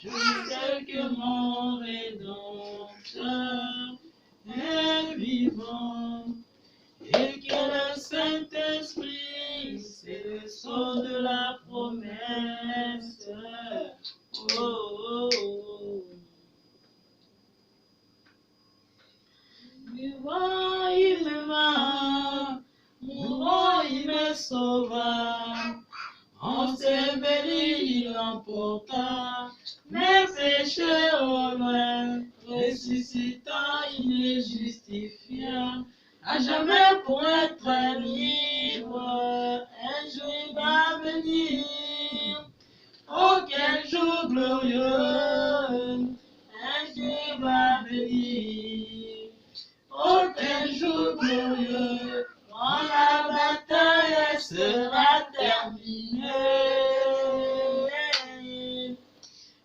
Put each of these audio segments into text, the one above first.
Je sais que mon Rédempteur est vivant et que le Saint-Esprit, c'est le sceau de la promesse. Oh, oh, oh. Vivant, il m'aima, mourant, il me sauva. Enseveli, il emporta mes péchés au loin. Ressuscitant, il les justifia. À jamais pour être libre, un jour il va venir. Oh, quel jour glorieux, un jour il va venir. Oh, quel jour glorieux, quand la bataille sera terminée.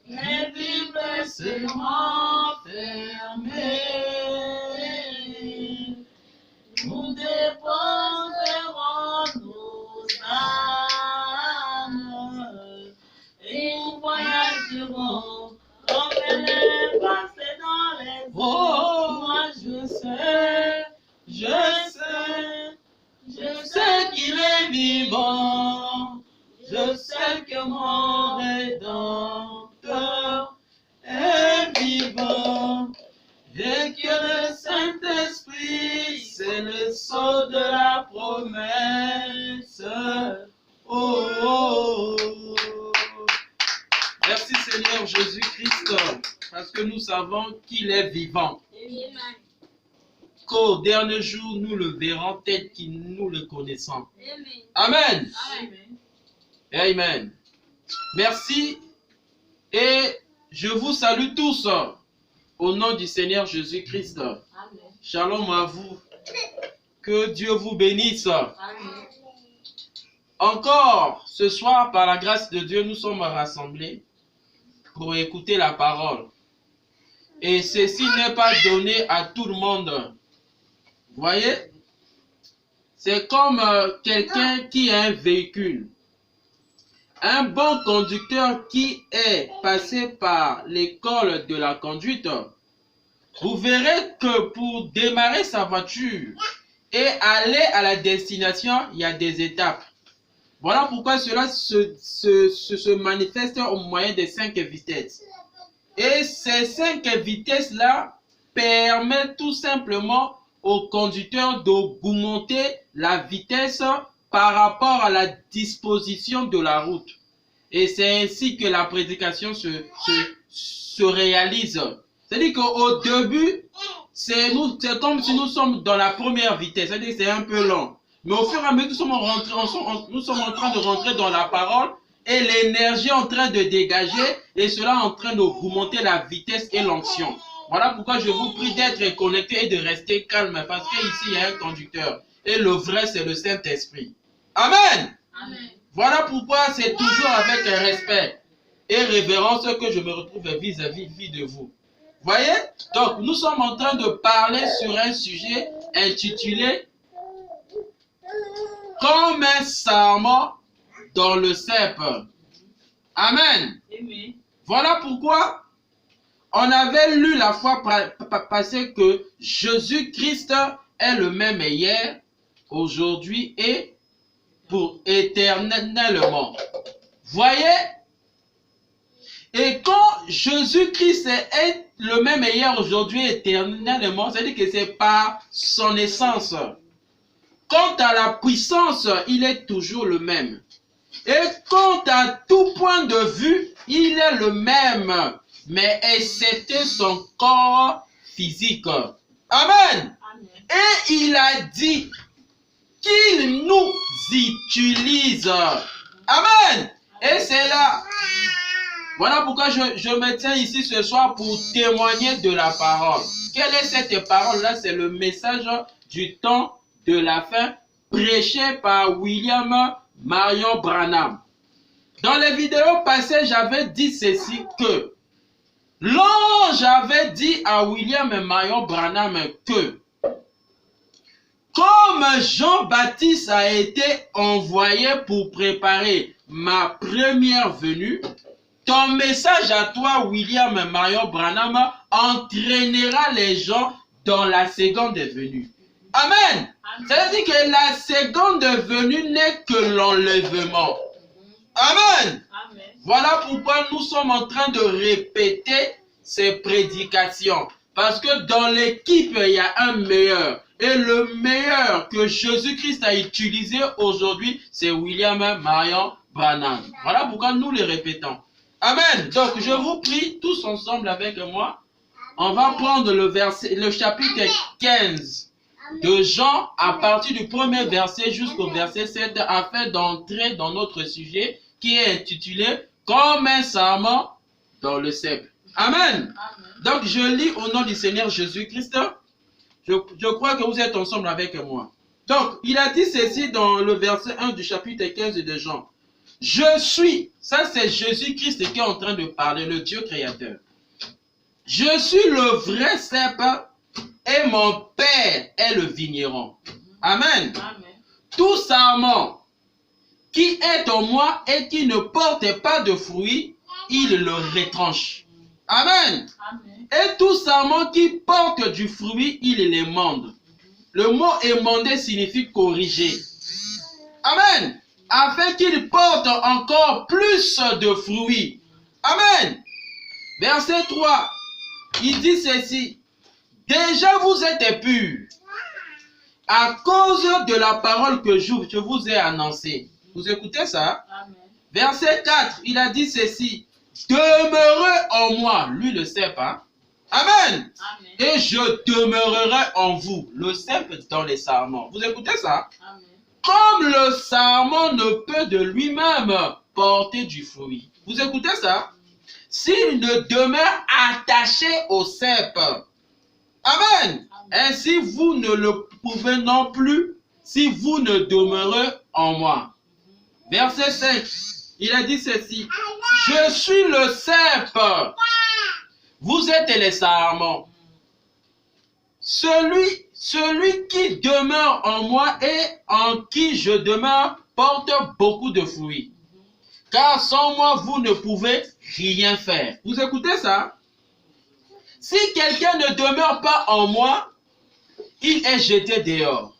Les Bibles seront fermées. Nous déposerons nos âmes et nous voyagerons comme les pensées dans les eaux. Oh, moi je sais qu'il est vivant. Je sais que mon Rédempteur est vivant. Et que le Saint-Esprit, c'est le sceau de la promesse. Oh, oh, oh. Merci Seigneur Jésus-Christ, parce que nous savons qu'il est vivant. Qu'au dernier jour, nous le verrons tel que nous le connaissons. Amen. Amen. Amen. Merci et je vous salue tous au nom du Seigneur Jésus-Christ. Shalom à vous. Que Dieu vous bénisse. Amen. Encore ce soir, par la grâce de Dieu, nous sommes rassemblés pour écouter la parole. Et ceci n'est pas donné à tout le monde. Vous voyez? C'est comme quelqu'un qui a un véhicule. Un bon conducteur qui est passé par l'école de la conduite, vous verrez que pour démarrer sa voiture et aller à la destination, il y a des étapes. Voilà pourquoi cela se manifeste au moyen de 5 vitesses. Et ces 5 vitesses-là permettent tout simplement au conducteur d'augmenter la vitesse par rapport à la disposition de la route. Et c'est ainsi que la prédication se réalise. C'est-à-dire qu'au début, c'est comme si nous sommes dans la première vitesse. C'est-à-dire que c'est un peu lent. Mais au fur et à mesure, nous sommes en train de rentrer dans la parole et l'énergie est en train de dégager et cela est en train d'augmenter la vitesse et l'onction. Voilà pourquoi je vous prie d'être connecté et de rester calme parce qu'ici il y a un conducteur. Et le vrai, c'est le Saint-Esprit. Amen. Amen. Voilà pourquoi c'est toujours avec respect et révérence que je me retrouve vis-à-vis de vous. Voyez? Donc, nous sommes en train de parler sur un sujet intitulé « Comme un sarment dans le cep ». Amen. Amen. Voilà pourquoi on avait lu la fois passée que Jésus-Christ est le même hier, aujourd'hui et pour éternellement. Voyez? Et quand Jésus-Christ est le même hier, aujourd'hui, éternellement, c'est-à-dire que c'est par son essence. Quant à la puissance, il est toujours le même. Et quant à tout point de vue, il est le même, mais excepté son corps physique. Amen. Amen. Et il a dit qu'il nous utilise. Amen. Et c'est là. Voilà pourquoi je me tiens ici ce soir pour témoigner de la parole. Quelle est cette parole-là? C'est le message du temps de la fin prêché par William Marion Branham. Dans les vidéos passées, j'avais dit ceci que l'ange avait dit à William Marion Branham que comme Jean-Baptiste a été envoyé pour préparer ma première venue, ton message à toi, William Marion Branham, entraînera les gens dans la seconde venue. Amen. C'est-à-dire que la seconde venue n'est que l'enlèvement. Amen. Amen. Voilà pourquoi nous sommes en train de répéter ces prédications. Parce que dans l'équipe, il y a un meilleur. Et le meilleur que Jésus-Christ a utilisé aujourd'hui, c'est William Marion Branham. Voilà pourquoi nous les répétons. Amen. Donc, je vous prie tous ensemble avec moi. On va prendre le chapitre 15 de Jean à partir du premier verset jusqu'au verset 7 afin d'entrer dans notre sujet qui est intitulé « Comme un serment dans le cep ». Amen. Donc, je lis au nom du Seigneur Jésus-Christ. Je crois que vous êtes ensemble avec moi. Donc, il a dit ceci dans le verset 1 du chapitre 15 de Jean. Je suis, ça c'est Jésus-Christ qui est en train de parler, le Dieu créateur. Je suis le vrai cep et mon Père est le vigneron. Amen. Amen. Tout sarment qui est en moi et qui ne porte pas de fruits, il le retranche. Amen. Amen. Et tout sarment qui porte du fruit, il l'émande. Le mot émander signifie corriger. Amen. Afin qu'il porte encore plus de fruits. Amen. Verset 3. Il dit ceci. Déjà vous êtes purs à cause de la parole que je vous ai annoncée. Vous écoutez ça? Amen. Verset 4, il a dit ceci. Demeurez en moi, lui le cep, hein? Amen. Amen. Et je demeurerai en vous, le cep dans les sarments. Vous écoutez ça? Amen. Comme le sarment ne peut de lui-même porter du fruit. Vous écoutez ça? S'il ne demeure attaché au cep. Amen. Ainsi vous ne le pouvez non plus si vous ne demeurez en moi. Verset 5. Il a dit ceci. Je suis le cep. Vous êtes les sarments. Celui qui demeure en moi et en qui je demeure porte beaucoup de fruits. Car sans moi, vous ne pouvez rien faire. Vous écoutez ça? Si quelqu'un ne demeure pas en moi, il est jeté dehors.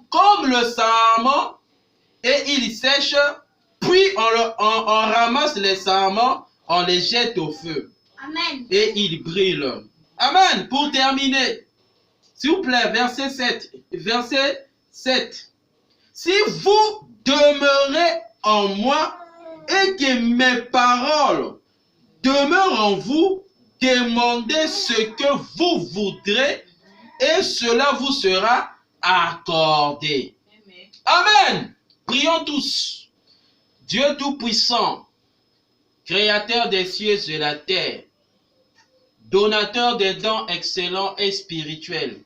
Comme le sarment, et il sèche, puis on ramasse les sarments, on les jette au feu. Amen. Et il brûle. Amen. Pour terminer, s'il vous plaît, verset 7. Verset 7. Si vous demeurez en moi et que mes paroles demeurent en vous, demandez ce que vous voudrez et cela vous sera accordé. Amen. Prions tous. Dieu Tout-Puissant, Créateur des cieux et de la terre, donateur des dons excellents et spirituels,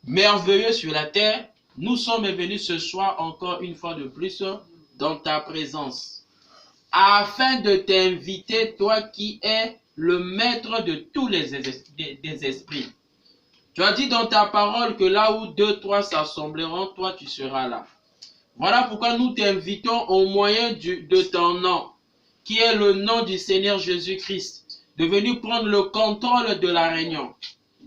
merveilleux sur la terre, nous sommes venus ce soir encore une fois de plus dans ta présence, afin de t'inviter, toi qui es le maître de tous les esprits. Tu as dit dans ta parole que là où 2, 3 s'assembleront, toi tu seras là. Voilà pourquoi nous t'invitons au moyen de ton nom, qui est le nom du Seigneur Jésus-Christ, de venir prendre le contrôle de la réunion,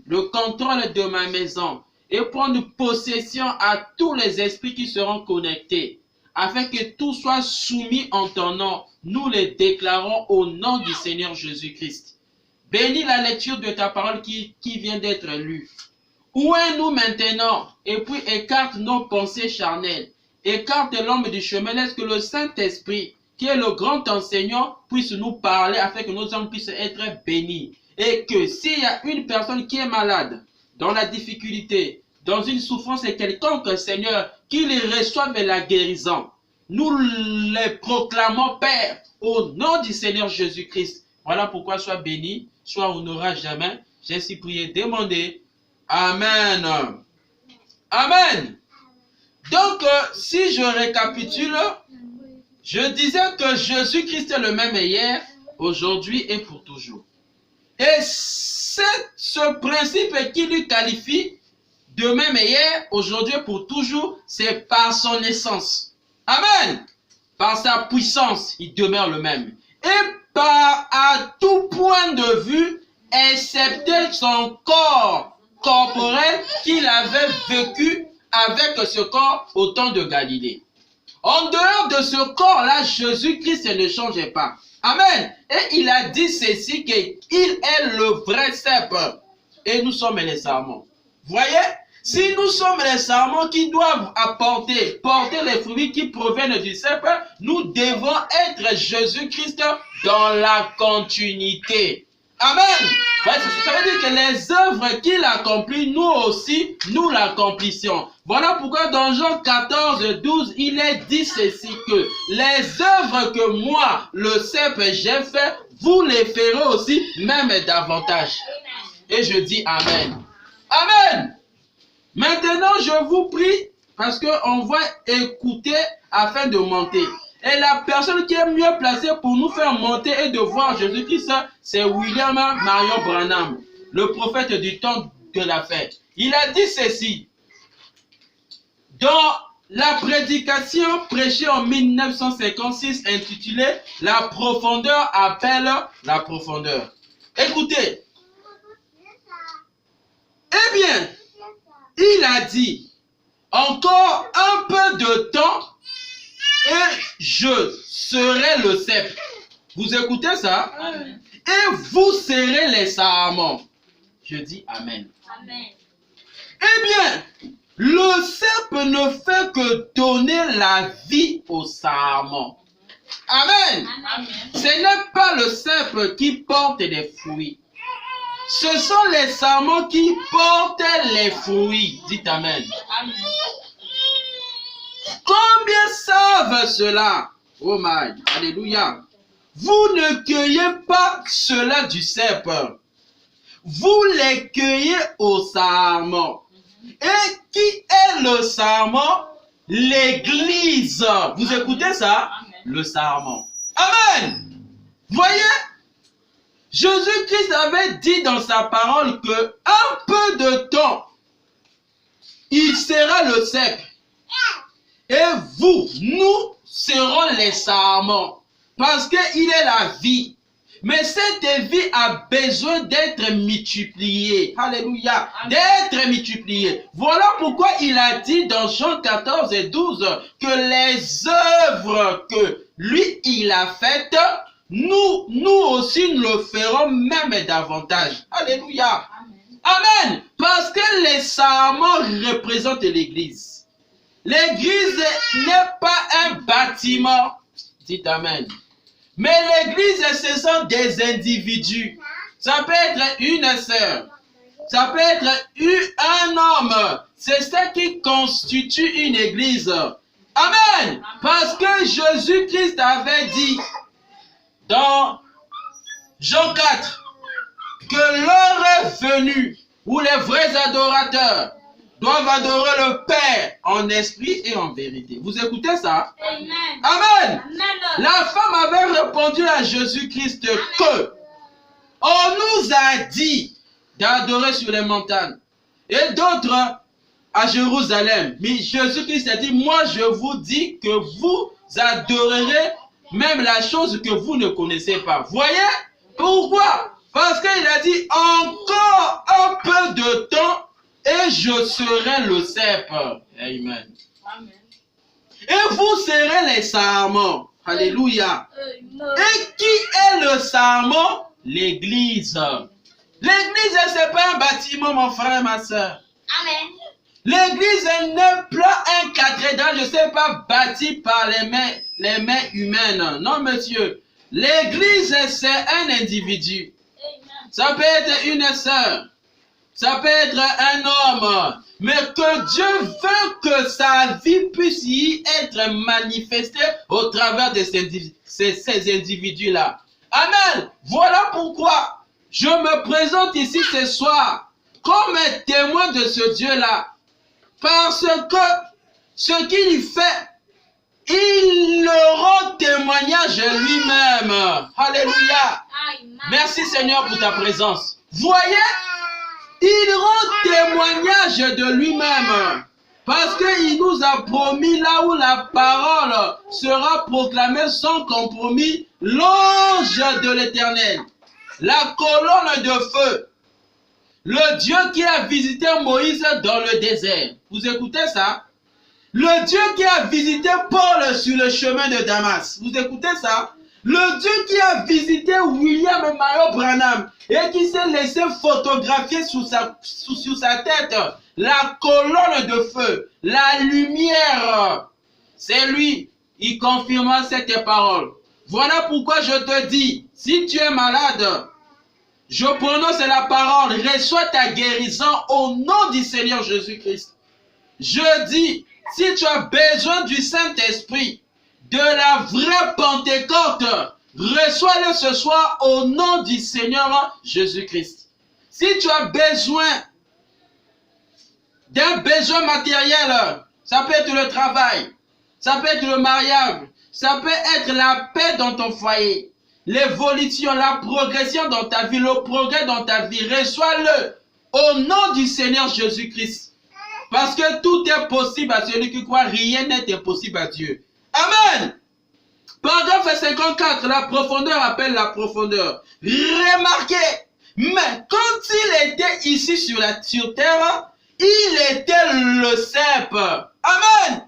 le contrôle de ma maison, et prendre possession à tous les esprits qui seront connectés, afin que tout soit soumis en ton nom. Nous les déclarons au nom du Seigneur Jésus-Christ. Bénis la lecture de ta parole qui vient d'être lue. Ouez-nous maintenant, et puis écarte nos pensées charnelles. Écarte l'homme du chemin, laisse que le Saint-Esprit, qui est le grand enseignant, puisse nous parler afin que nos âmes puissent être bénis. Et que s'il y a une personne qui est malade, dans la difficulté, dans une souffrance quelconque, Seigneur, qu'il reçoive la guérison. Nous les proclamons, Père, au nom du Seigneur Jésus-Christ. Voilà pourquoi sois béni, sois honoré jamais. J'ai ainsi prié, demandé. Amen. Amen. Donc, si je récapitule, je disais que Jésus-Christ est le même hier, aujourd'hui et pour toujours. Et c'est ce principe qui lui qualifie de même hier, aujourd'hui et pour toujours, c'est par son essence. Amen. Par sa puissance, il demeure le même. Et à tout point de vue, excepté son corps corporel qu'il avait vécu avec ce corps au temps de Galilée. En dehors de ce corps-là, Jésus-Christ ne changeait pas. Amen. Et il a dit ceci, qu'il est le vrai cep. Et nous sommes les sarments. Voyez? Si nous sommes les sarments qui doivent porter les fruits qui proviennent du cep, nous devons être Jésus-Christ dans la continuité. Amen. Ça veut dire que les œuvres qu'il accomplit, nous aussi, nous l'accomplissons. Voilà pourquoi dans Jean 14, 12, il est dit ceci, que les œuvres que moi, le cep, j'ai fait, vous les ferez aussi, même davantage. Et je dis Amen. Amen. Maintenant, je vous prie, parce qu'on va écouter afin de monter. Et la personne qui est mieux placée pour nous faire monter et de voir Jésus-Christ, c'est William Marion Branham, le prophète du temps de la fête. Il a dit ceci. Dans la prédication prêchée en 1956 intitulée « La profondeur appelle la profondeur ». Écoutez. Eh bien, il a dit, encore un peu de temps et je serai le cep. Vous écoutez ça? Amen. Et vous serez les sarments. Je dis Amen. Amen. Eh bien, le cep ne fait que donner la vie aux sarments. Amen. Amen. Ce n'est pas le cep qui porte les fruits. Ce sont les sarments qui portent les fruits. Dites Amen. Amen. Combien savent cela? Oh my, alléluia. Vous ne cueillez pas cela du cep. Vous les cueillez au sarment. Et qui est le sarment? L'église. Vous écoutez ça? Le sarment. Amen. Voyez? Jésus-Christ avait dit dans sa parole que un peu de temps, il sera le cep. Et vous, nous serons les sarments. Parce qu'il est la vie. Mais cette vie a besoin d'être multipliée. Alléluia. D'être multipliée. Voilà pourquoi il a dit dans Jean 14 et 12 que les œuvres que lui, il a faites, nous aussi, nous le ferons même davantage. Alléluia. Amen. Parce que les sarments représentent l'Église. L'Église n'est pas un bâtiment. Dites Amen. Mais l'Église, ce sont des individus. Ça peut être une sœur. Ça peut être un homme. C'est ça qui constitue une Église. Amen. Parce que Jésus-Christ avait dit dans Jean 4 que l'heure est venue où les vrais adorateurs doivent adorer le Père en esprit et en vérité. Vous écoutez ça? Amen. Amen. Amen. La femme avait répondu à Jésus-Christ que on nous a dit d'adorer sur les montagnes et d'autres à Jérusalem. Mais Jésus-Christ a dit, moi je vous dis que vous adorerez même la chose que vous ne connaissez pas. Voyez? Pourquoi? Parce qu'il a dit encore un peu de temps et je serai le cep. Amen. Amen. Et vous serez les sarments. Alléluia. Et qui est le sarment? L'église. L'église, ce n'est pas un bâtiment, mon frère et ma soeur. Amen. L'église n'est pas un cathédrale, je ne sais pas, bâti par les mains humaines. Non, monsieur. L'église, c'est un individu. Ça peut être une sœur. Ça peut être un homme. Mais que Dieu veut que sa vie puisse y être manifestée au travers de ces individus-là. Amen. Voilà pourquoi je me présente ici ce soir comme un témoin de ce Dieu-là. Parce que ce qu'il fait, il le rend témoignage lui-même. Alléluia. Merci Seigneur pour ta présence. Voyez, il rend témoignage de lui-même. Parce qu'il nous a promis là où la parole sera proclamée sans compromis, l'ange de l'Éternel, la colonne de feu, le Dieu qui a visité Moïse dans le désert. Vous écoutez ça? Le Dieu qui a visité Paul sur le chemin de Damas. Vous écoutez ça? Le Dieu qui a visité William Mayo Branham et qui s'est laissé photographier sur sa tête la colonne de feu, la lumière. C'est lui. Il confirma cette parole. Voilà pourquoi je te dis, si tu es malade, je prononce la parole, reçois ta guérison au nom du Seigneur Jésus-Christ. Je dis, si tu as besoin du Saint-Esprit, de la vraie Pentecôte, reçois-le ce soir au nom du Seigneur Jésus-Christ. Si tu as besoin d'un besoin matériel, ça peut être le travail, ça peut être le mariage, ça peut être la paix dans ton foyer, l'évolution, la progression dans ta vie, le progrès dans ta vie, reçois-le au nom du Seigneur Jésus-Christ. Parce que tout est possible à celui qui croit, rien n'est impossible à Dieu. Amen. Paragraphe 54, la profondeur appelle la profondeur. Remarquez, mais quand il était ici sur terre, il était le cep. Amen.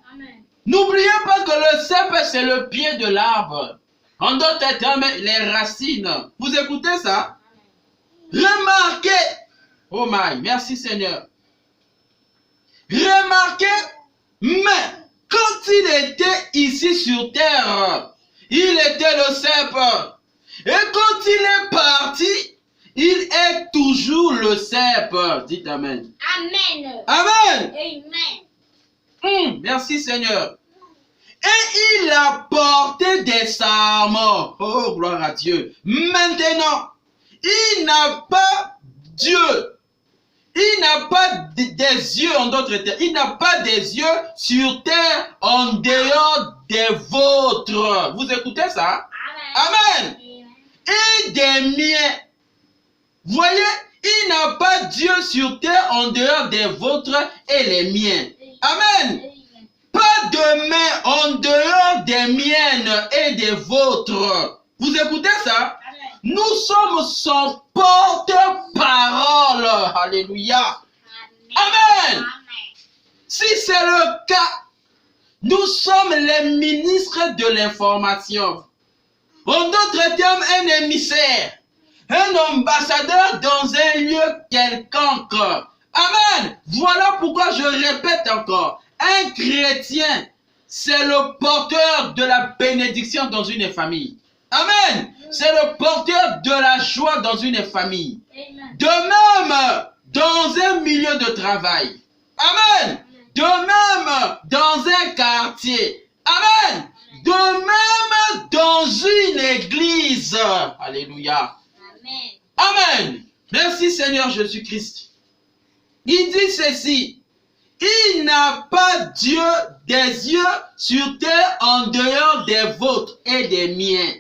N'oubliez pas que le cep, c'est le pied de l'arbre. En d'autres termes, les racines. Vous écoutez ça? Remarquez. Oh my, merci Seigneur. Remarquez, mais quand il était ici sur terre, il était le cep. Et quand il est parti, il est toujours le cep. Dites Amen. Amen. Amen. Amen. Merci Seigneur. Et il a porté des sarments. Oh, gloire à Dieu. Maintenant, il n'a pas Dieu. Il n'a pas des yeux en d'autres termes. Il n'a pas des yeux sur terre en dehors des vôtres. Vous écoutez ça? Amen. Et des miens. Voyez, il n'a pas Dieu sur terre en dehors des vôtres et les miens. Amen. Pas de main en dehors des miennes et des vôtres. Vous écoutez ça? Nous sommes son porte-parole. Alléluia. Amen. Si c'est le cas, nous sommes les ministres de l'information. En d'autres termes, un émissaire, un ambassadeur dans un lieu quelconque. Amen. Voilà pourquoi je répète encore. Un chrétien, c'est le porteur de la bénédiction dans une famille. Amen. C'est le porteur de la joie dans une famille. De même, dans un milieu de travail. Amen. De même, dans un quartier. Amen. De même, dans une église. Alléluia. Amen. Merci Seigneur Jésus-Christ. Il dit ceci. Il n'a pas Dieu des yeux sur terre en dehors des vôtres et des miens.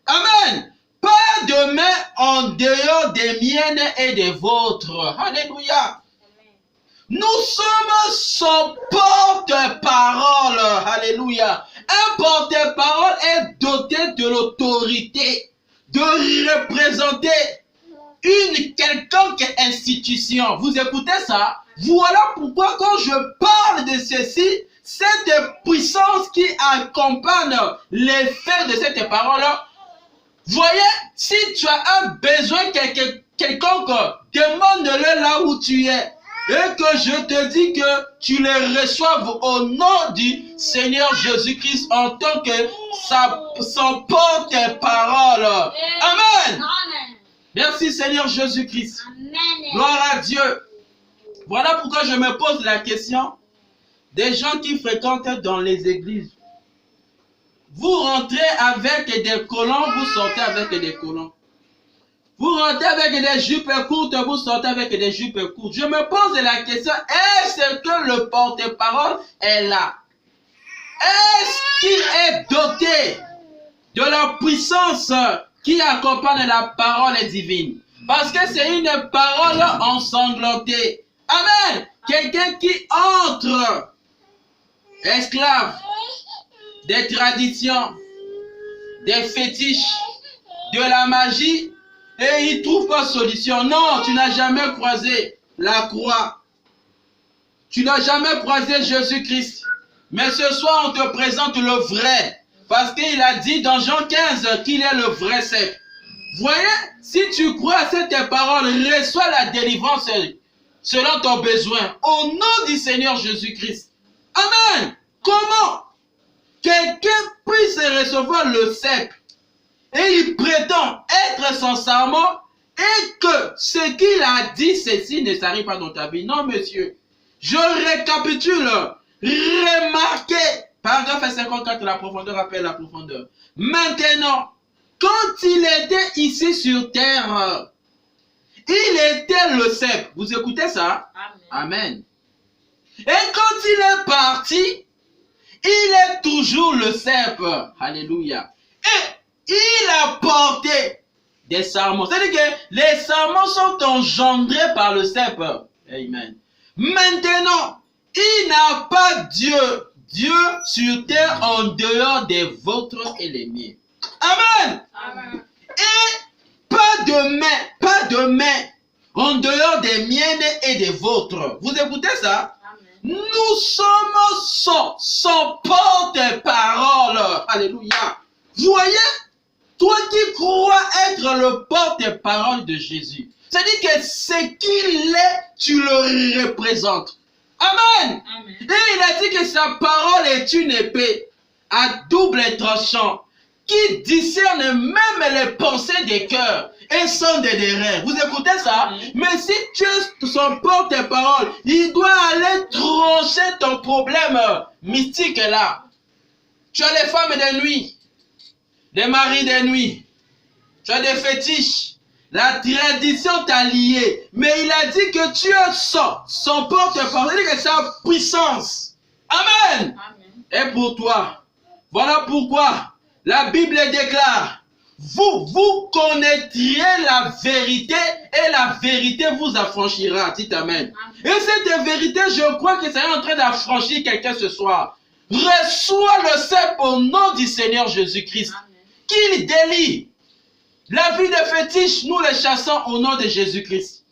Amen. Pas de main en dehors des miennes et des vôtres. Alléluia. Nous sommes son porte-parole. Alléluia. Un porte-parole est doté de l'autorité de représenter une quelconque institution. Vous écoutez ça? Voilà pourquoi quand je parle de ceci, cette puissance qui accompagne l'effet de cette parole, voyez, si tu as besoin quelconque, demande-le là où tu es. Et que je te dis que tu le reçoives au nom du Seigneur Jésus-Christ en tant que son porte-parole. Amen. Merci Seigneur Jésus-Christ. Gloire à Dieu. Voilà pourquoi je me pose la question des gens qui fréquentent dans les églises. Vous rentrez avec des collants, vous sortez avec des collants. Vous rentrez avec des jupes courtes, vous sortez avec des jupes courtes. Je me pose la question, est-ce que le porte-parole est là? Est-ce qu'il est doté de la puissance qui accompagne la parole divine? Parce que c'est une parole ensanglantée. Amen. Quelqu'un qui entre, esclave, des traditions, des fétiches, de la magie et il ne trouve pas de solution. Non, tu n'as jamais croisé la croix. Tu n'as jamais croisé Jésus-Christ. Mais ce soir, on te présente le vrai. Parce qu'il a dit dans Jean 15 qu'il est le vrai cep. Voyez, si tu crois à cette parole, reçois la délivrance selon ton besoin. Au nom du Seigneur Jésus-Christ. Amen. Comment quelqu'un puisse recevoir le cep et il prétend être sans serment et que ce qu'il a dit, ceci ne s'arrive pas dans ta vie. Non, monsieur. Je récapitule. Remarquez. Paragraphe 54, la profondeur appelle la profondeur. Maintenant, quand il était ici sur terre, il était le cep. Vous écoutez ça? Amen. Et quand il est parti, il est toujours le cep. Alléluia. Et il a porté des serments. C'est-à-dire que les serments sont engendrés par le cep. Amen. Maintenant, il n'a pas Dieu sur terre en dehors des vôtres et les miens. Amen. Amen. Et pas de main en dehors des miennes et des vôtres. Vous écoutez ça? Amen. Nous sommes son porte-parole. Alléluia. Voyez, toi qui crois être le porte-parole de Jésus, c'est-à-dire que ce qu'il est, tu le représentes. Amen. Amen. Et il a dit que sa parole est une épée à double tranchant qui discerne même les pensées des cœurs et sonde des reins. Vous écoutez ça? Amen. Mais si tu es son porte-parole, il doit aller trancher ton problème mystique là. Tu as les femmes de nuit, les maris de nuit, tu as des fétiches. La tradition t'a lié, mais il a dit que tu es son porte-parole, il dit que sa puissance. Amen. Amen. Et pour toi, voilà pourquoi la Bible déclare, vous connaîtriez la vérité et la vérité vous affranchira. Dites amen. Amen. Et cette vérité, je crois que ça est en train d'affranchir quelqu'un ce soir. Reçois le cep au nom du Seigneur Jésus-Christ, qu'il délie. La vie de fétiche, nous les chassons au nom de Jésus-Christ.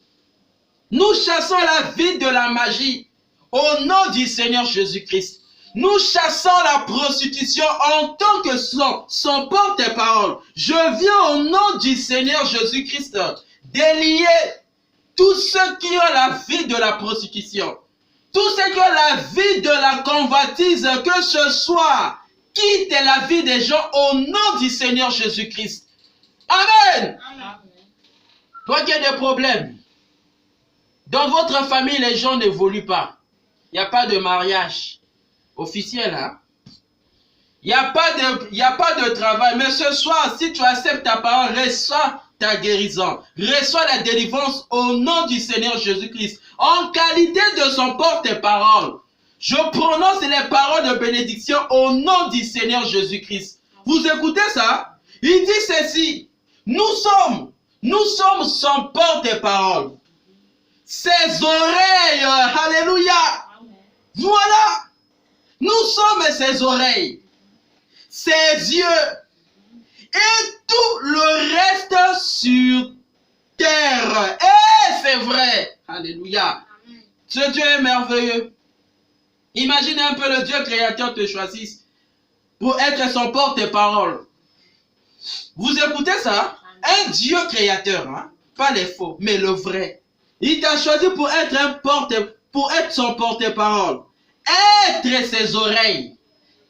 Nous chassons la vie de la magie au nom du Seigneur Jésus-Christ. Nous chassons la prostitution en tant que son porte-parole. Je viens au nom du Seigneur Jésus-Christ délier tous ceux qui ont la vie de la prostitution. Tous ceux qui ont la vie de la convoitise, que ce soit, quitte la vie des gens au nom du Seigneur Jésus-Christ. Amen. Amen. Toi qui as des problèmes, dans votre famille, les gens n'évoluent pas. Il n'y a pas de mariage officiel. Hein? Il n'y a pas de travail. Mais ce soir, si tu acceptes ta parole, reçois ta guérison. Reçois la délivrance au nom du Seigneur Jésus-Christ. En qualité de son porte-parole, je prononce les paroles de bénédiction au nom du Seigneur Jésus-Christ. Vous écoutez ça? Il dit ceci. Nous sommes son porte-parole. Ses oreilles, alléluia. Voilà. Nous sommes ses oreilles, ses yeux et tout le reste sur terre. Et c'est vrai. Alléluia. Ce Dieu est merveilleux. Imaginez un peu le Dieu créateur te choisisse pour être son porte-parole. Vous écoutez ça? Un Dieu créateur, hein? Pas les faux, mais le vrai. Il t'a choisi pour être son porte-parole. Être ses oreilles,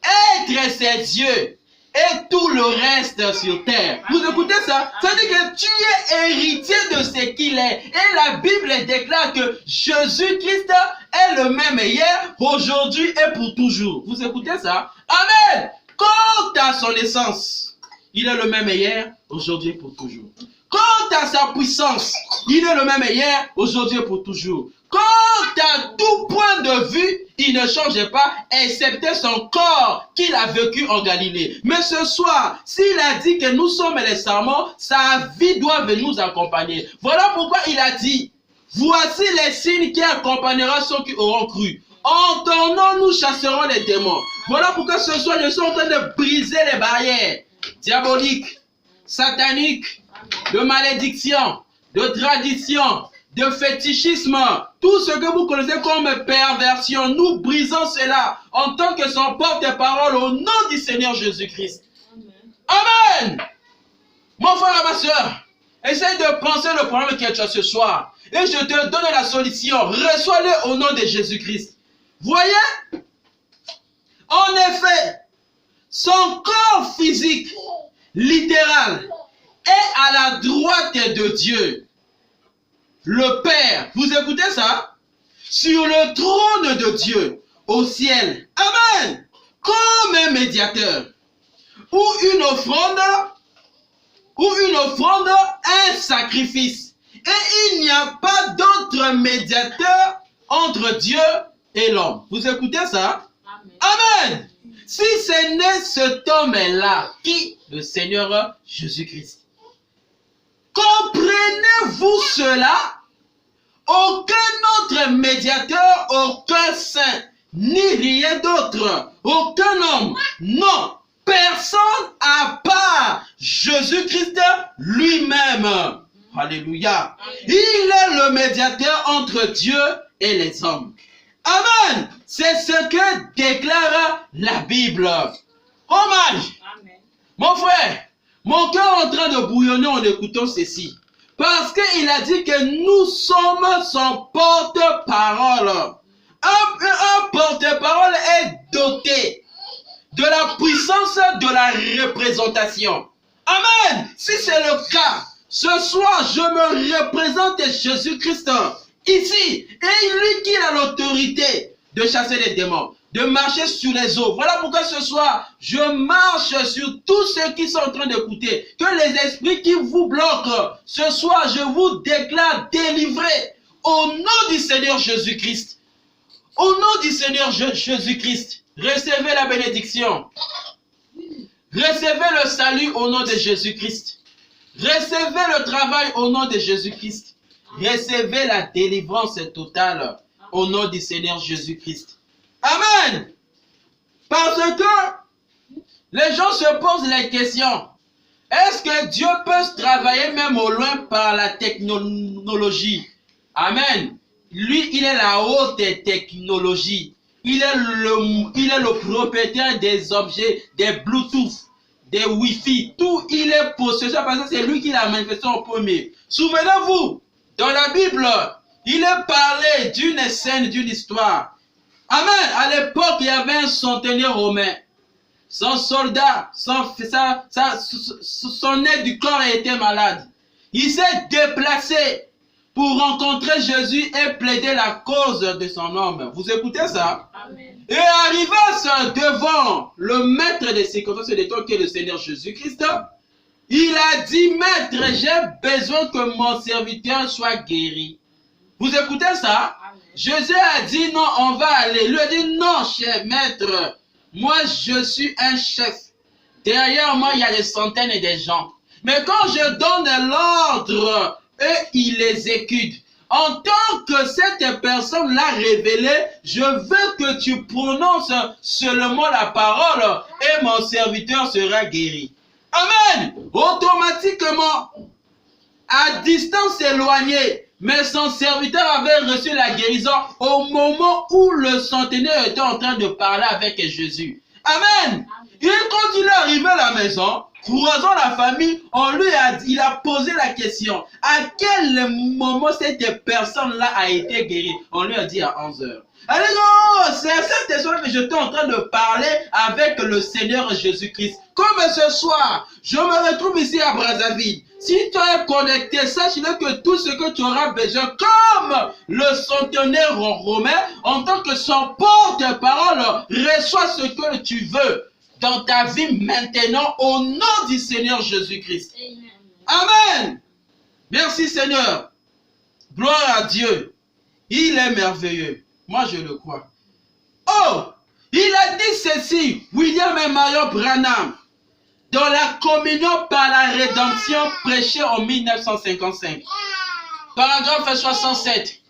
être ses yeux et tout le reste sur terre. Vous écoutez ça? Ça veut dire que tu es héritier de ce qu'il est. Et la Bible déclare que Jésus-Christ est le même hier, aujourd'hui et pour toujours. Vous écoutez ça? Amen. Quant à son essence, il est le même hier, aujourd'hui et pour toujours. Quant à sa puissance, il est le même hier, aujourd'hui et pour toujours. Quant à tout point de vue, il ne change pas, excepté son corps qu'il a vécu en Galilée. Mais ce soir, s'il a dit que nous sommes les serments, sa vie doit nous accompagner. Voilà pourquoi il a dit, voici les signes qui accompagneront ceux qui auront cru. En ton nom, nous chasserons les démons. Voilà pourquoi ce soir, nous sommes en train de briser les barrières diaboliques. sataniques, de malédiction, de tradition, de fétichisme, tout ce que vous connaissez comme perversion, nous brisons cela en tant que son porte-parole au nom du Seigneur Jésus-Christ. Amen. Mon frère et ma soeur, essaye de penser le problème que tu as ce soir et je te donne la solution. Reçois-le au nom de Jésus-Christ. Voyez, en effet, son corps physique, littéral, est à la droite de Dieu. Le Père, vous écoutez ça? Sur le trône de Dieu, au ciel. Amen. Comme un médiateur. Ou une offrande, un sacrifice. Et il n'y a pas d'autre médiateur entre Dieu et l'homme. Vous écoutez ça? Amen. Si ce n'est cet homme-là, qui? Le Seigneur Jésus-Christ. Comprenez-vous cela? Aucun autre médiateur, aucun saint, ni rien d'autre, aucun homme, non, personne à part Jésus-Christ lui-même. Alléluia. Il est le médiateur entre Dieu et les hommes. Amen. C'est ce que déclare la Bible. Hommage. Amen. Mon frère, mon cœur est en train de bouillonner en écoutant ceci. Parce qu'il a dit que nous sommes son porte-parole. Un porte-parole est doté de la puissance de la représentation. Amen. Si c'est le cas, ce soir, je me représente Jésus-Christ ici. Et lui qui a l'autorité de chasser les démons, de marcher sur les eaux. Voilà pourquoi ce soir, je marche sur tous ceux qui sont en train d'écouter. Que les esprits qui vous bloquent, ce soir, je vous déclare délivrés au nom du Seigneur Jésus-Christ. Au nom du Seigneur Jésus-Christ, recevez la bénédiction. Recevez le salut au nom de Jésus-Christ. Recevez le travail au nom de Jésus-Christ. Recevez la délivrance totale au nom du Seigneur Jésus-Christ. Amen. Parce que les gens se posent la question. Est-ce que Dieu peut travailler même au loin par la technologie? Amen. Lui, il est la haute technologie. Il est le propriétaire des objets, des Bluetooth, des Wi-Fi. Tout, il est possesseur parce que c'est lui qui l'a manifesté en premier. Souvenez-vous, dans la Bible, il est parlé d'une scène, d'une histoire. Amen. À l'époque, il y avait un centenier romain. Son soldat, son aide du corps était malade. Il s'est déplacé pour rencontrer Jésus et plaider la cause de son homme. Vous écoutez ça? Amen. Et arrivé devant le maître des circonstances des temps qui est le Seigneur Jésus-Christ, il a dit, maître, j'ai besoin que mon serviteur soit guéri. Vous écoutez ça? Amen. Jésus a dit non, on va aller. Il lui a dit non, cher maître, moi je suis un chef. Derrière moi il y a des centaines de gens. Mais quand je donne l'ordre, eux ils l'exécutent. En tant que cette personne l'a révélé, je veux que tu prononces seulement la parole et mon serviteur sera guéri. Amen. Automatiquement, à distance éloignée, mais son serviteur avait reçu la guérison au moment où le centenaire était en train de parler avec Jésus. Amen. Et quand il est arrivé à la maison, croisant la famille, il a posé la question. À quel moment cette personne-là a été guérie? On lui a dit à 11 heures. Elle dit non, c'est à cette personne que j'étais en train de parler avec le Seigneur Jésus-Christ. Comme ce soir, je me retrouve ici à Brazzaville. Si tu es connecté, sache-le que tout ce que tu auras besoin, comme le centenaire romain, en tant que son porte-parole, reçois ce que tu veux dans ta vie maintenant au nom du Seigneur Jésus-Christ. Amen. Merci Seigneur. Gloire à Dieu. Il est merveilleux. Moi je le crois. Oh, il a dit ceci, William et Marion Branham, dans la communion par la rédemption prêchée en 1955. Paragraphe 67.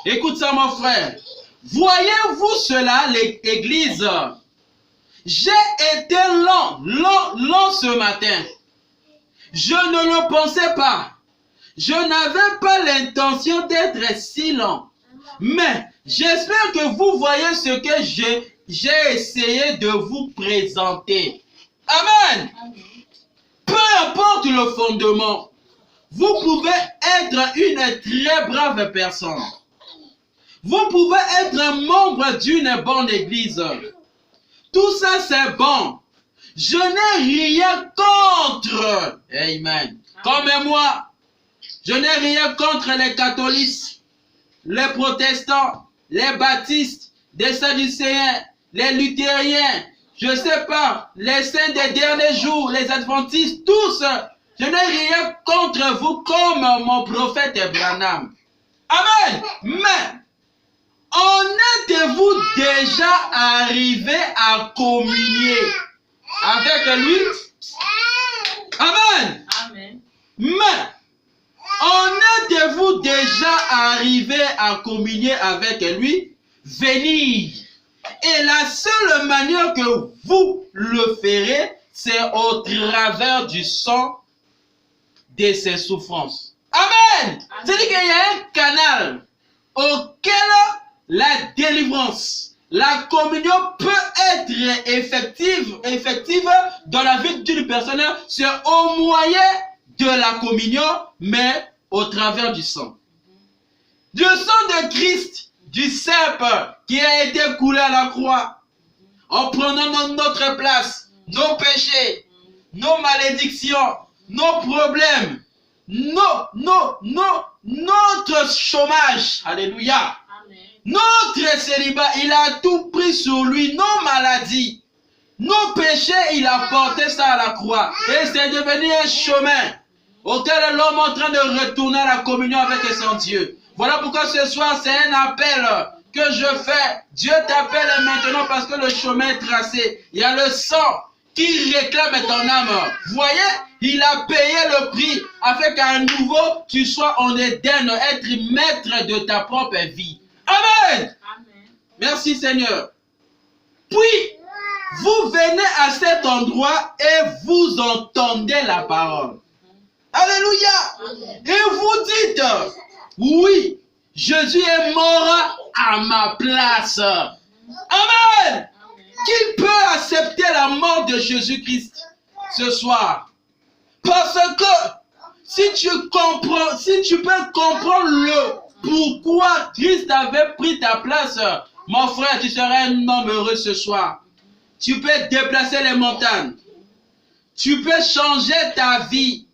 Écoute ça mon frère. Voyez-vous cela, l'église? J'ai été lent ce matin. Je ne le pensais pas. Je n'avais pas l'intention d'être si lent. Mais j'espère que vous voyez ce que j'ai essayé de vous présenter. Amen. Peu importe le fondement, vous pouvez être une très brave personne. Vous pouvez être un membre d'une bonne église. Tout ça, c'est bon. Je n'ai rien contre. Amen. Comme moi, je n'ai rien contre les catholiques, les protestants, les baptistes, les sadducéens, les luthériens, je sais pas, les saints des derniers jours, les adventistes, tous. Je n'ai rien contre vous comme mon prophète Branham. Amen. Mais, en êtes-vous déjà arrivé à communier avec lui? Amen. Amen. Mais, en êtes-vous déjà arrivé à communier avec lui? Venir. Et la seule manière que vous le ferez, c'est au travers du sang de ses souffrances. Amen. C'est-à-dire qu'il y a un canal auquel la délivrance, la communion peut être effective dans la vie d'une personne. C'est au moyen de la communion, mais au travers du sang. Du sang de Christ, du cep qui a été coulé à la croix, en prenant notre place, nos péchés, nos malédictions, nos problèmes, notre chômage. Alléluia. Amen. Notre célibat, il a tout pris sur lui, nos maladies, nos péchés, il a porté ça à la croix. Et c'est devenu un chemin auquel l'homme est en train de retourner à la communion avec son Dieu. Voilà pourquoi ce soir, c'est un appel que je fais. Dieu t'appelle maintenant parce que le chemin est tracé. Il y a le sang qui réclame ton âme. Vous voyez, il a payé le prix afin qu'à nouveau, tu sois en Éden, être maître de ta propre vie. Amen. Amen. Merci Seigneur. Puis, vous venez à cet endroit et vous entendez la parole. Alléluia. Et vous dites, oui, Jésus est mort à ma place. Amen. Qui peut accepter la mort de Jésus-Christ ce soir? Parce que si tu peux comprendre le pourquoi Christ avait pris ta place, mon frère, tu seras un homme heureux ce soir. Tu peux déplacer les montagnes. Tu peux changer ta vie,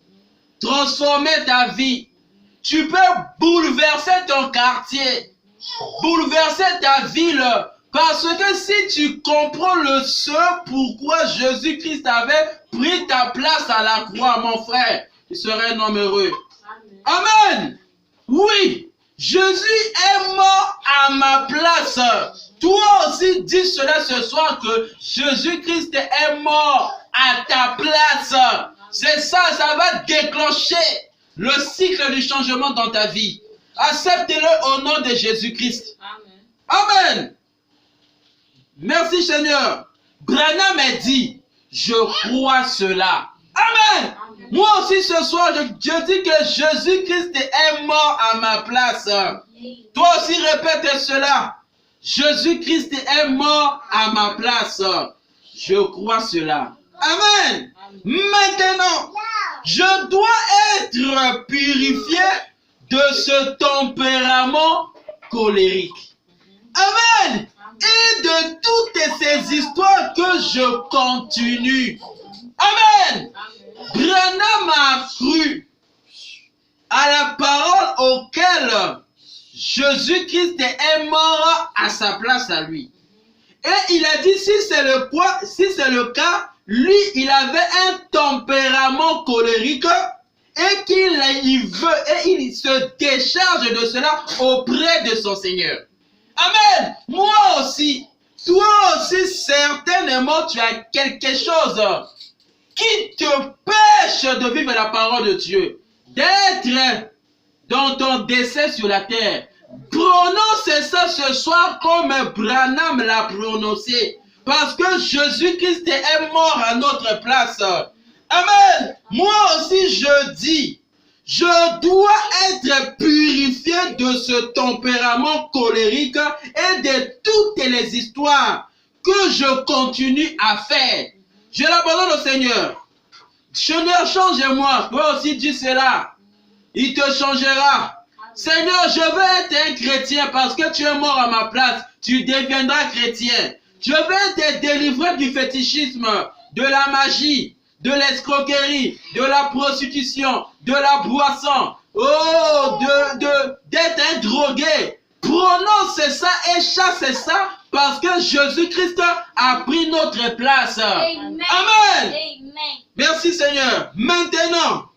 transformer ta vie. Tu peux bouleverser ton quartier, bouleverser ta ville. Parce que si tu comprends pourquoi Jésus-Christ avait pris ta place à la croix, mon frère, tu serais un homme heureux. Amen. Amen. Oui, Jésus est mort à ma place. Toi aussi dis cela ce soir que Jésus-Christ est mort à ta place. C'est ça, ça va déclencher le cycle du changement dans ta vie. Accepte-le au nom de Jésus-Christ. Amen. Amen. Merci Seigneur. Branham a dit, je crois cela. Amen. Amen. Moi aussi ce soir, je dis que Jésus-Christ est mort à ma place. Toi aussi répète cela. Jésus-Christ est mort à ma place. Je crois cela. Amen. Maintenant, je dois être purifié de ce tempérament colérique. Amen. Et de toutes ces histoires que je continue. Amen. Branham a cru à la parole auquel Jésus-Christ est mort à sa place à lui. Et il a dit, si c'est le cas, lui, il avait un tempérament colérique et il se décharge de cela auprès de son Seigneur. Amen. Moi aussi, toi aussi, certainement, tu as quelque chose qui te pêche de vivre la parole de Dieu, d'être dans ton décès sur la terre. Prononce ça ce soir comme Branham l'a prononcé. Parce que Jésus-Christ est mort à notre place. Amen. Moi aussi je dis, je dois être purifié de ce tempérament colérique et de toutes les histoires que je continue à faire. Je l'abandonne au Seigneur. Seigneur, change-moi. Toi aussi dis cela. Il te changera. Seigneur, je veux être un chrétien parce que tu es mort à ma place. Tu deviendras chrétien. Je veux te délivrer du fétichisme, de la magie, de l'escroquerie, de la prostitution, de la boisson, d'être un drogué. Prononce ça et chasse ça parce que Jésus-Christ a pris notre place. Amen. Amen. Amen. Merci Seigneur. Maintenant,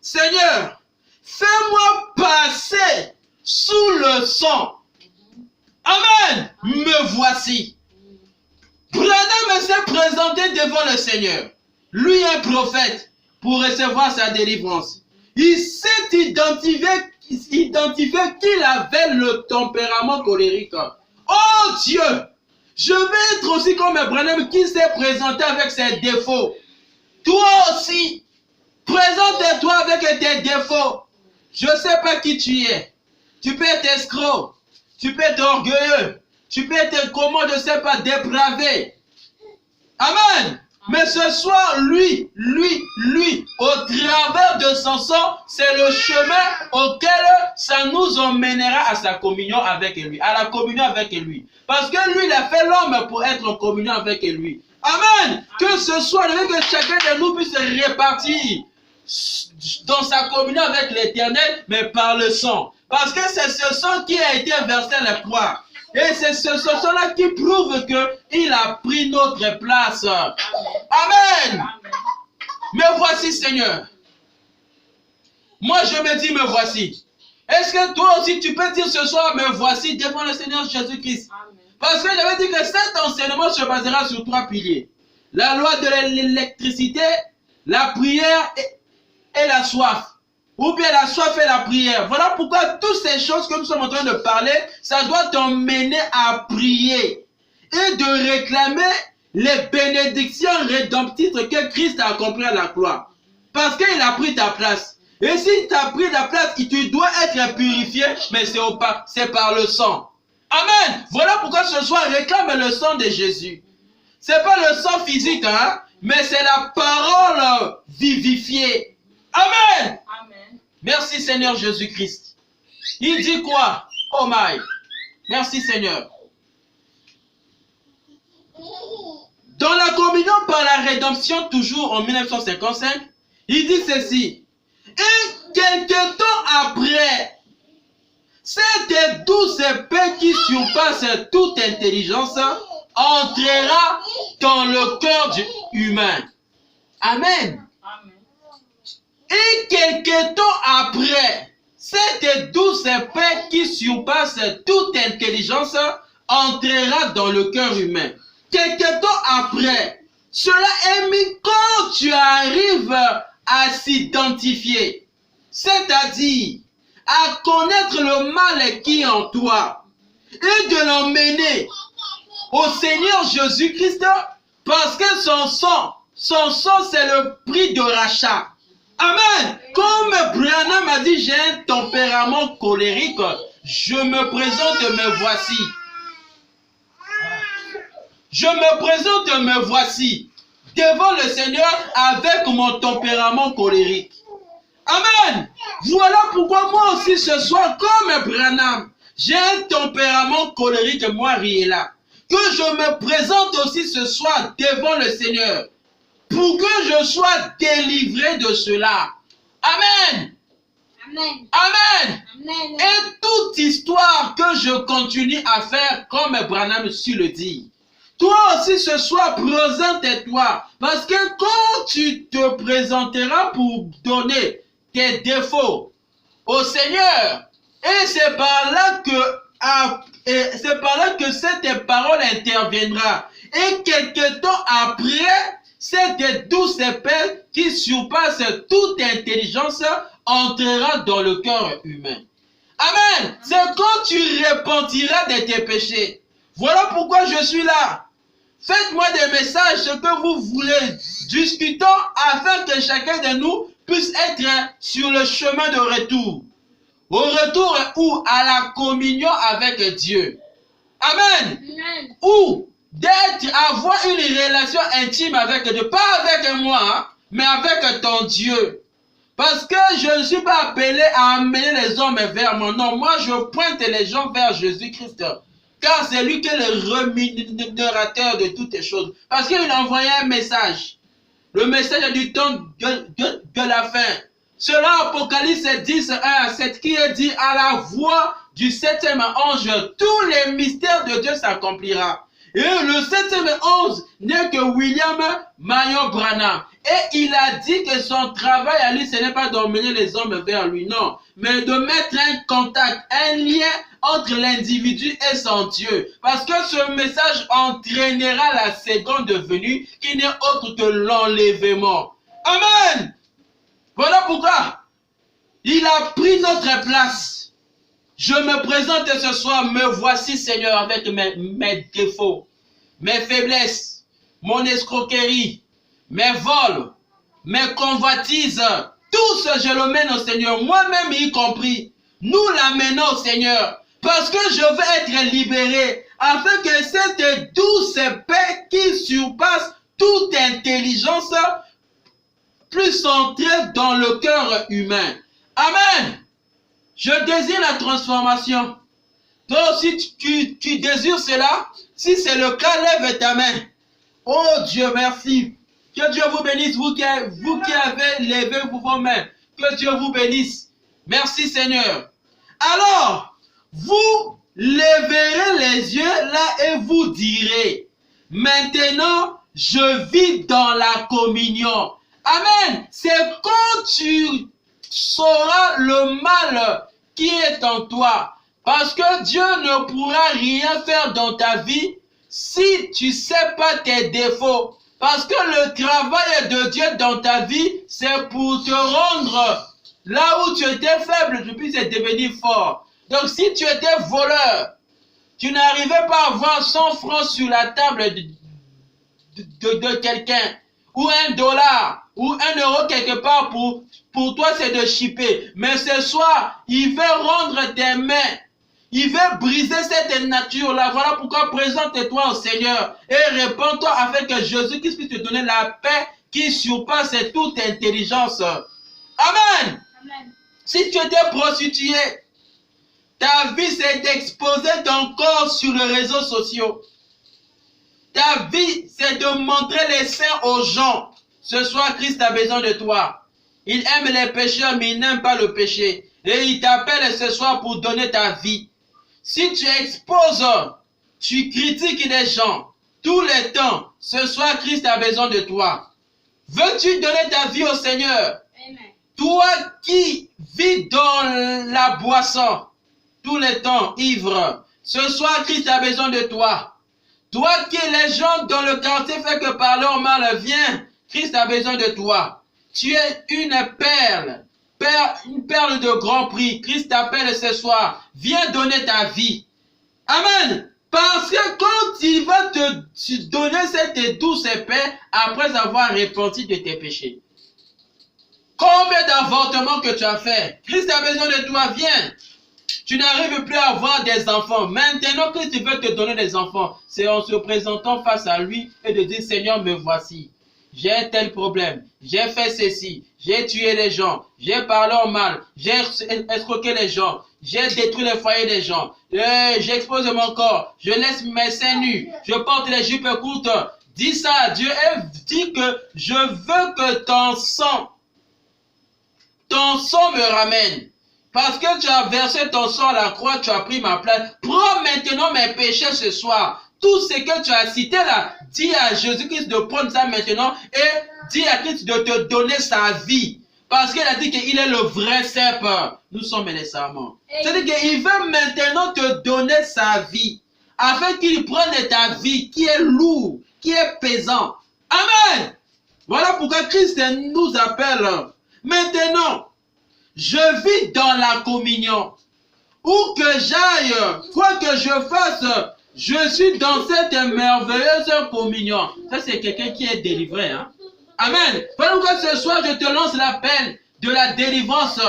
Seigneur, fais-moi passer sous le sang. Amen. Me voici. Branham s'est présenté devant le Seigneur. Lui, un prophète, pour recevoir sa délivrance. Il s'est identifié qu'il avait le tempérament colérique. Oh Dieu, je vais être aussi comme Branham qui s'est présenté avec ses défauts. Toi aussi, présente-toi avec tes défauts. Je ne sais pas qui tu es. Tu peux être escroc. Tu peux être orgueilleux. Tu peux être, comment je ne sais pas, dépravé. Amen. Mais ce soir, lui, au travers de son sang, c'est le chemin auquel ça nous emmènera à sa communion avec lui, à la communion avec lui. Parce que lui, il a fait l'homme pour être en communion avec lui. Amen. Que ce soit, que chacun de nous puisse se répartir dans sa communion avec l'Éternel, mais par le sang. Parce que c'est ce sang qui a été versé à la croix. Et c'est ce sang-là qui prouve qu'il a pris notre place. Amen. Me voici, Seigneur. Moi, je me dis, me voici. Est-ce que toi aussi, tu peux dire ce soir, me voici devant le Seigneur Jésus-Christ? Parce que j'avais dit que cet enseignement se basera sur 3 piliers. La loi de l'électricité, la prière et la soif. Ou bien la soif et la prière. Voilà pourquoi toutes ces choses que nous sommes en train de parler, ça doit t'emmener à prier et de réclamer les bénédictions rédemptrices que Christ a accomplies à la croix. Parce qu'il a pris ta place. Et s'il t'a pris ta place, tu dois être purifié, mais c'est par le sang. Amen. Voilà pourquoi ce soir, réclame le sang de Jésus. C'est pas le sang physique, hein, mais c'est la parole vivifiée. Amen. Merci Seigneur Jésus-Christ. Il dit quoi? Oh my. Merci Seigneur. Dans la communion par la rédemption, toujours en 1955, il dit ceci. Et quelque temps après, cette douce paix qui surpasse toute intelligence entrera dans le cœur humain. Amen. Et quelque temps après, cette douce paix qui surpasse toute intelligence entrera dans le cœur humain. Quelque temps après, cela est mis quand tu arrives à s'identifier, c'est-à-dire à connaître le mal qui est en toi et de l'emmener au Seigneur Jésus-Christ parce que son sang c'est le prix de rachat. Amen. Comme Branham a dit, j'ai un tempérament colérique. Je me présente, me voici. Je me présente, me voici. Devant le Seigneur avec mon tempérament colérique. Amen. Voilà pourquoi moi aussi ce soir, comme Branham, j'ai un tempérament colérique, moi Riela. Que je me présente aussi ce soir devant le Seigneur. Pour que je sois délivré de cela. Amen. Amen. Amen. Amen. Et toute histoire que je continue à faire comme Branham su le dit. Toi aussi ce soir, présente-toi. Parce que quand tu te présenteras pour donner tes défauts au Seigneur, et c'est par là que cette parole interviendra. Et quelque temps après, cette douce paix qui surpasse toute intelligence entrera dans le cœur humain. Amen. C'est quand tu repentiras de tes péchés. Voilà pourquoi je suis là. Faites-moi des messages, ce que vous voulez. Discutons afin que chacun de nous puisse être sur le chemin de retour. Au retour ou à la communion avec Dieu. Amen. Amen. Ou avoir une relation intime avec Dieu. Pas avec moi, hein, mais avec ton Dieu. Parce que je ne suis pas appelé à amener les hommes vers moi. Non, moi je pointe les gens vers Jésus-Christ. Car c'est lui qui est le rémunérateur de toutes les choses. Parce qu'il a envoyé un message. Le message du temps de la fin. Selon Apocalypse 10, 1 à 7, qui est dit à la voix du septième ange, tous les mystères de Dieu s'accomplira. Et le septième ange n'est que William Marion Branham. Et il a dit que son travail à lui, ce n'est pas d'emmener les hommes vers lui, non. Mais de mettre un contact, un lien entre l'individu et son Dieu. Parce que ce message entraînera la seconde venue qui n'est autre que l'enlèvement. Amen. Voilà pourquoi il a pris notre place. Je me présente ce soir, me voici Seigneur avec mes défauts, mes faiblesses, mon escroquerie, mes vols, mes convoitises. Tout ce je le mène au Seigneur, moi-même y compris. Nous l'amenons au Seigneur parce que je veux être libéré afin que cette douce paix qui surpasse toute intelligence plus entrer dans le cœur humain. Amen. Je désire la transformation. Toi aussi, tu désires cela? Si c'est le cas, lève ta main. Oh Dieu, merci. Que Dieu vous bénisse, vous qui avez levé vos mains. Que Dieu vous bénisse. Merci Seigneur. Alors, vous lèverez les yeux là et vous direz, maintenant, je vis dans la communion. Amen. C'est quand tu sauras le mal qui est en toi. Parce que Dieu ne pourra rien faire dans ta vie si tu ne sais pas tes défauts. Parce que le travail de Dieu dans ta vie, c'est pour te rendre là où tu étais faible, tu puisses devenir fort. Donc si tu étais voleur, tu n'arrivais pas à avoir 100 francs sur la table de quelqu'un, ou $1, ou €1 quelque part, pour toi c'est de chipper. Mais ce soir, il veut rendre tes mains. Il veut briser cette nature-là. Voilà pourquoi présente-toi au Seigneur et répands-toi afin que Jésus-Christ puisse te donner la paix qui surpasse toute intelligence. Amen. Amen. Si tu étais prostitué, ta vie c'est d'exposer ton corps sur les réseaux sociaux. Ta vie c'est de montrer les seins aux gens. Ce soir, Christ a besoin de toi. Il aime les pécheurs, mais il n'aime pas le péché. Et il t'appelle ce soir pour donner ta vie. Si tu exposes, tu critiques les gens tous les temps, ce soir Christ a besoin de toi. Veux-tu donner ta vie au Seigneur? Amen. Toi qui vis dans la boisson tous les temps, ivre, ce soir Christ a besoin de toi. Toi qui les gens dans le quartier fait que par leur mal, viens, Christ a besoin de toi. Tu es une perle. Une perle de grand prix. Christ t'appelle ce soir. Viens donner ta vie. Amen. Parce que quand il va te donner cette douce paix après avoir repenti de tes péchés. Combien d'avortements que tu as fait? Christ a besoin de toi. Viens. Tu n'arrives plus à avoir des enfants. Maintenant, Christ veut te donner des enfants. C'est en se présentant face à lui et de dire, Seigneur, me voici. J'ai un tel problème, j'ai fait ceci, j'ai tué les gens, j'ai parlé en mal, j'ai escroqué les gens, j'ai détruit les foyers des gens, j'expose mon corps, je laisse mes seins nus, je porte les jupes courtes. Dis ça à Dieu et dis que je veux que ton sang me ramène. Parce que tu as versé ton sang à la croix, tu as pris ma place. Prends maintenant mes péchés ce soir. Tout ce que tu as cité là, dis à Jésus-Christ de prendre ça maintenant et dis à Christ de te donner sa vie. Parce qu'il a dit qu'il est le vrai cep. Nous sommes les serments. C'est-à-dire qu'il veut maintenant te donner sa vie. Afin qu'il prenne ta vie qui est lourde, qui est pesant. Amen. Voilà pourquoi Christ nous appelle. Maintenant, je vis dans la communion. Où que j'aille, quoi que je fasse, Je suis dans cette merveilleuse communion. Ça, c'est quelqu'un qui est délivré. Hein? Amen. Voilà pourquoi ce soir, je te lance l'appel de la délivrance.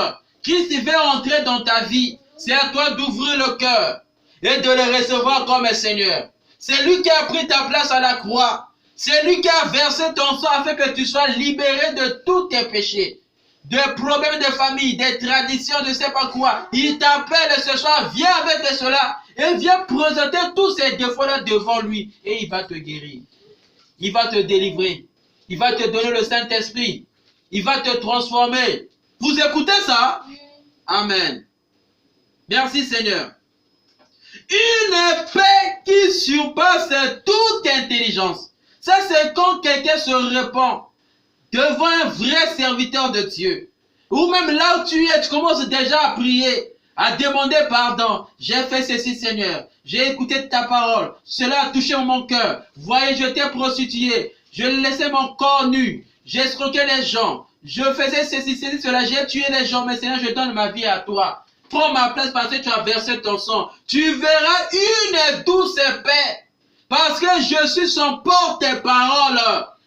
Christ veut entrer dans ta vie. C'est à toi d'ouvrir le cœur et de le recevoir comme Seigneur. C'est lui qui a pris ta place à la croix. C'est lui qui a versé ton sang afin que tu sois libéré de tous tes péchés, des problèmes de famille, des traditions, de ne sais pas quoi. Il t'appelle ce soir, viens avec cela et viens présenter tous ces défauts-là devant lui et il va te guérir. Il va te délivrer. Il va te donner le Saint-Esprit. Il va te transformer. Vous écoutez ça? Amen. Merci Seigneur. Une paix qui surpasse toute intelligence. Ça, c'est quand quelqu'un se répand devant un vrai serviteur de Dieu. Ou même là où tu es, tu commences déjà à prier, à demander pardon. J'ai fait ceci, Seigneur. J'ai écouté ta parole. Cela a touché mon cœur. Voyez, je t'ai prostitué. Je laissais mon corps nu. J'ai escroqué les gens. Je faisais ceci, cela. J'ai tué les gens. Mais Seigneur, je donne ma vie à toi. Prends ma place parce que tu as versé ton sang. Tu verras une douce paix. Parce que je suis son porte-parole.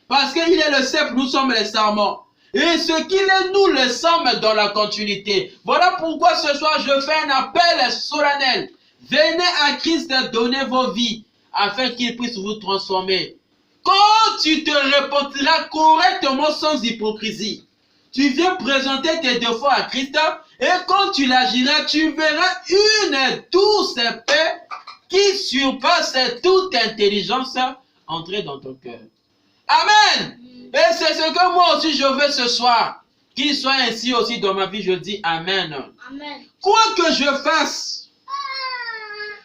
Parce qu'il est le cep, nous sommes les sarments. Et ce qu'il est, nous le sommes dans la continuité. Voilà pourquoi ce soir, je fais un appel solennel. Venez à Christ donner vos vies afin qu'il puisse vous transformer. Quand tu te repentiras correctement sans hypocrisie, tu viens présenter tes défauts à Christ et quand tu l'agiras, tu verras une douce paix qui surpasse toute intelligence entrer dans ton cœur. Amen. Et c'est ce que moi aussi je veux ce soir. Qu'il soit ainsi aussi dans ma vie, je dis Amen. Amen. Quoi que je fasse,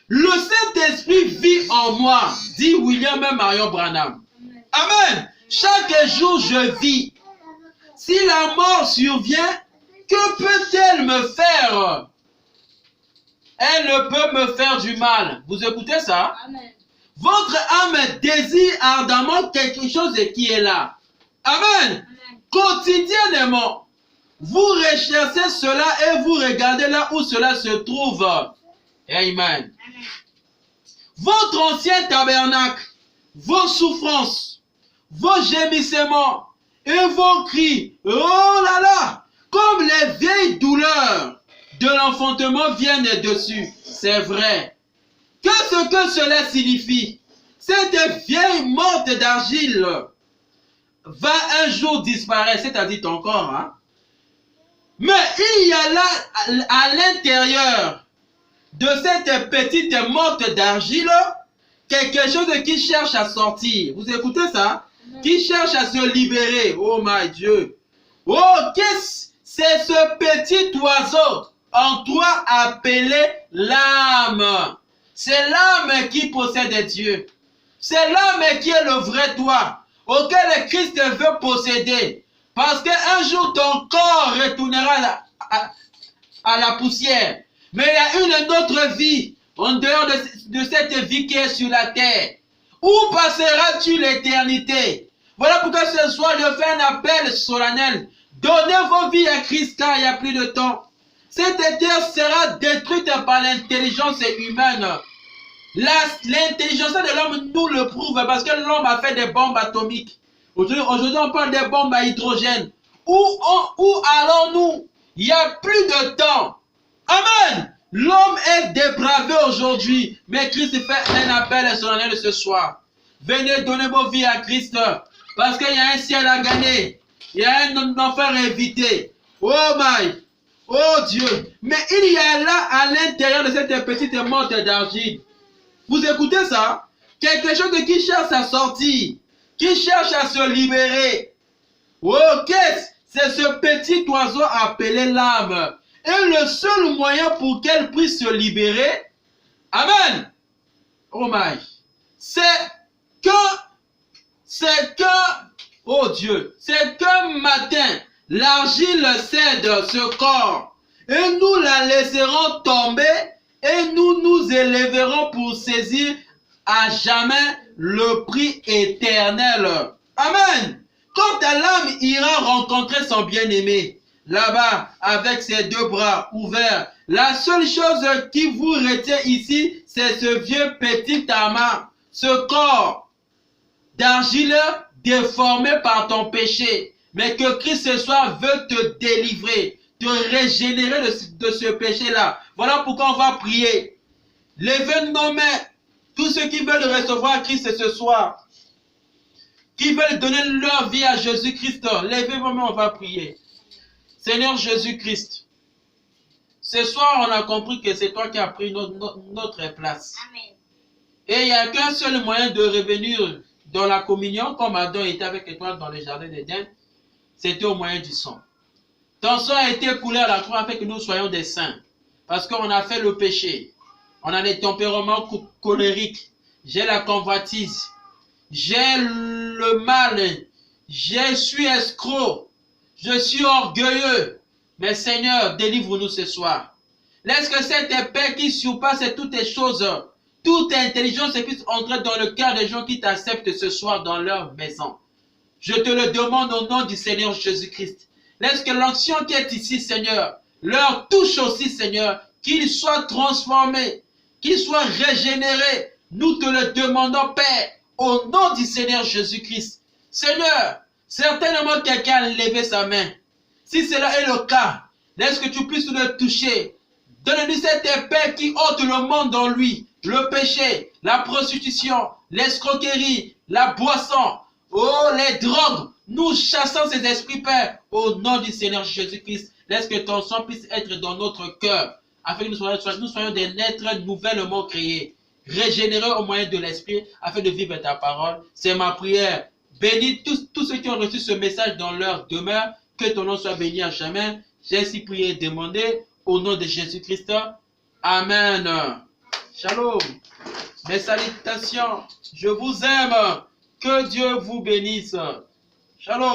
le Saint-Esprit vit en moi, dit William Marion Branham. Amen. Chaque jour je vis. Si la mort survient, que peut-elle me faire? Elle ne peut me faire du mal. Vous écoutez ça? Amen. Votre âme désire ardemment quelque chose qui est là. Amen. Amen. Quotidiennement, vous recherchez cela et vous regardez là où cela se trouve. Amen. Amen. Votre ancien tabernacle, vos souffrances, vos gémissements et vos cris, oh là là, comme les vieilles douleurs de l'enfantement viennent dessus. C'est vrai. Qu'est-ce que cela signifie? Cette vieille morte d'argile va un jour disparaître, c'est-à-dire ton corps. Hein? Mais il y a là, à l'intérieur de cette petite morte d'argile, quelque chose qui cherche à sortir. Vous écoutez ça? Qui cherche à se libérer. Oh my Dieu. Oh, qu'est-ce? C'est ce petit oiseau en toi appelé l'âme. C'est l'âme qui possède Dieu. C'est l'âme qui est le vrai toi, auquel Christ veut posséder. Parce qu'un jour, ton corps retournera à la poussière. Mais il y a une autre vie, en dehors de cette vie qui est sur la terre. Où passeras-tu l'éternité? Voilà pourquoi ce soir, je fais un appel solennel. Donnez vos vies à Christ car il n'y a plus de temps. Cette terre sera détruite par l'intelligence humaine. L'intelligence de l'homme nous le prouve parce que l'homme a fait des bombes atomiques. Aujourd'hui, on parle des bombes à hydrogène. Où allons-nous? Il n'y a plus de temps. Amen. L'homme est dépravé aujourd'hui. Mais Christ fait un appel solennel ce soir. Venez donner vos vies à Christ. Parce qu'il y a un ciel à gagner. Il y a un enfer à éviter. Oh my. Oh Dieu. Mais il y a là à l'intérieur de cette petite morte d'argile. Vous écoutez ça? Quelque chose qui cherche à sortir. Qui cherche à se libérer. Oh, qu'est-ce? C'est ce petit oiseau appelé l'âme. Et le seul moyen pour qu'elle puisse se libérer, amen, oh my, c'est que, oh Dieu, c'est qu'un matin, l'argile cède ce corps, et nous la laisserons tomber, et nous nous élèverons pour saisir à jamais le prix éternel. Amen. Quand ta l'âme ira rencontrer son bien-aimé, là-bas, avec ses deux bras ouverts. La seule chose qui vous retient ici, c'est ce vieux petit amas, ce corps d'argile déformé par ton péché. Mais que Christ ce soir veut te délivrer, te régénérer de ce péché-là. Voilà pourquoi on va prier. Levez nos mains, tous ceux qui veulent recevoir Christ ce soir, qui veulent donner leur vie à Jésus-Christ, levez vos mains, on va prier. Seigneur Jésus-Christ, ce soir on a compris que c'est toi qui as pris notre place. Amen. Et il n'y a qu'un seul moyen de revenir dans la communion, comme Adam était avec toi dans le jardin d'Éden, c'était au moyen du sang. Ton sang a été coulé à la croix afin que nous soyons des saints. Parce qu'on a fait le péché. On a des tempéraments colériques. J'ai la convoitise. J'ai le mal. Je suis escroc. Je suis orgueilleux. Mais Seigneur, délivre-nous ce soir. Laisse que cette épée qui surpasse toutes les choses, toute intelligence puisse entrer dans le cœur des gens qui t'acceptent ce soir dans leur maison. Je te le demande au nom du Seigneur Jésus-Christ. Laisse que l'ancien qui est ici, Seigneur, leur touche aussi, Seigneur, qu'ils soient transformés, qu'ils soient régénérés. Nous te le demandons, Père, au nom du Seigneur Jésus-Christ. Seigneur, certainement quelqu'un a levé sa main. Si cela est le cas, laisse que tu puisses le toucher. Donne-lui cette épée qui ôte le monde en lui, le péché, la prostitution, l'escroquerie, la boisson, oh, les drogues. Nous chassons ces esprits, Père, au nom du Seigneur Jésus-Christ. Laisse que ton sang puisse être dans notre cœur, afin que nous soyons des êtres nouvellement créés, régénérés au moyen de l'Esprit, afin de vivre ta parole. C'est ma prière. Bénis tous ceux qui ont reçu ce message dans leur demeure. Que ton nom soit béni à jamais. J'ai ainsi prié et demandé au nom de Jésus-Christ. Amen. Shalom. Mes salutations. Je vous aime. Que Dieu vous bénisse. Shalom.